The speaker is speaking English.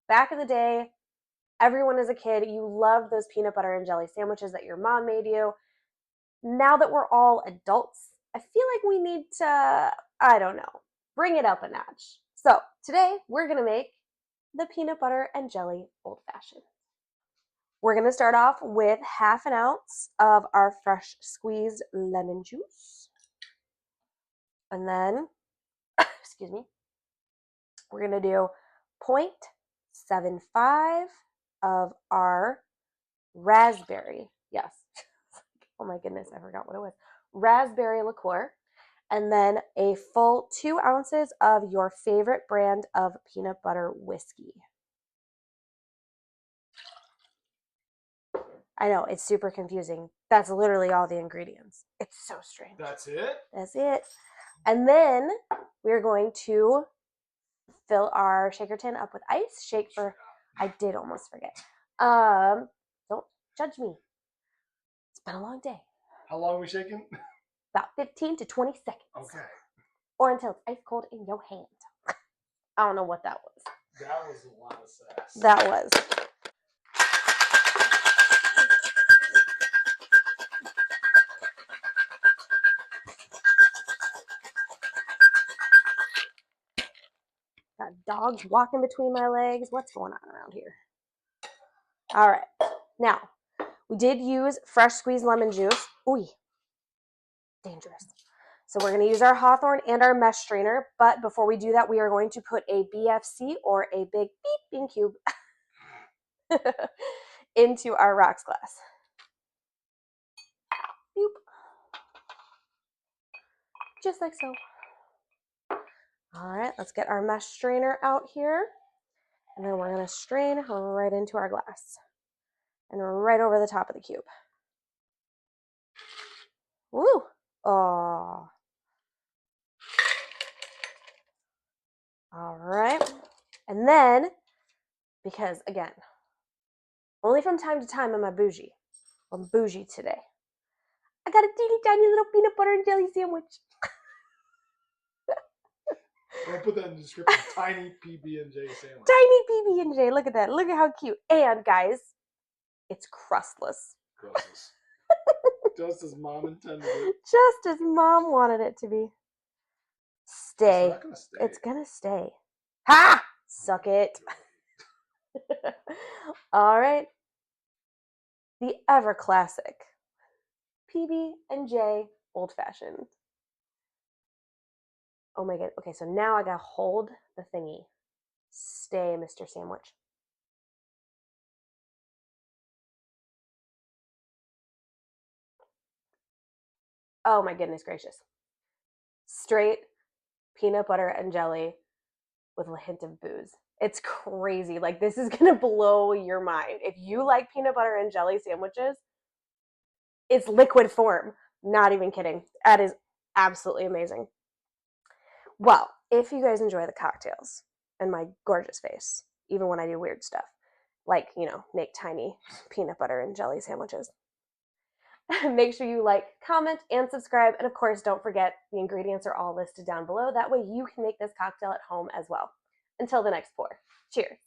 back in the day, everyone as a kid, you loved those peanut butter and jelly sandwiches that your mom made you. Now that we're all adults, I feel like we need to, I don't know, bring it up a notch. So today we're going to make the peanut butter and jelly old fashioned. We're going to start off with 1/2 ounce of our fresh squeezed lemon juice. And then, excuse me, we're going to do 0.75 of our raspberry. Yes. Oh my goodness, I forgot what it was. Raspberry liqueur. And then a full 2 ounces of your favorite brand of peanut butter whiskey. I know, it's super confusing. That's literally all the ingredients. It's so strange. That's it? That's it. And then we're going to fill our shaker tin up with ice. Shake for, I did almost forget. Don't judge me. It's been a long day. How long are we shaking? About 15 to 20 seconds. Okay. Or until it's ice cold in your hand. I don't know what that was. That was a lot of sass. That was. Got dogs walking between my legs. What's going on around here? All right. Now, we did use fresh squeezed lemon juice. Ooh, dangerous. So we're going to use our Hawthorne and our mesh strainer. But before we do that, we are going to put a BFC or a big bean cube into our rocks glass. Boop. Just like so. All right, let's get our mesh strainer out here. And then we're going to strain right into our glass. And right over the top of the cube. Woo! Oh. All right. And then, because again, only from time to time am I bougie. I'm bougie today. I got a teeny tiny little peanut butter and jelly sandwich. I'll put that in the description. Tiny PB&J sandwich. Tiny PB&J. Look at that. Look at how cute. And guys, it's crustless. Crustless. Just as mom intended it. Just as mom wanted it to be. Stay. It's not gonna stay. It's gonna stay. Ha! Suck it. All right. The ever classic PB&J old fashioned. Oh my god. Okay, so now I gotta hold the thingy. Stay, Mr. Sandwich. Oh my goodness gracious. Straight peanut butter and jelly with a hint of booze. It's crazy. Like, this is gonna blow your mind. If you like peanut butter and jelly sandwiches, it's liquid form. Not even kidding. That is absolutely amazing. Well, if you guys enjoy the cocktails and my gorgeous face, even when I do weird stuff, like, you know, make tiny peanut butter and jelly sandwiches, make sure you like, comment, and subscribe. And of course, don't forget the ingredients are all listed down below. That way you can make this cocktail at home as well. Until the next pour. Cheers.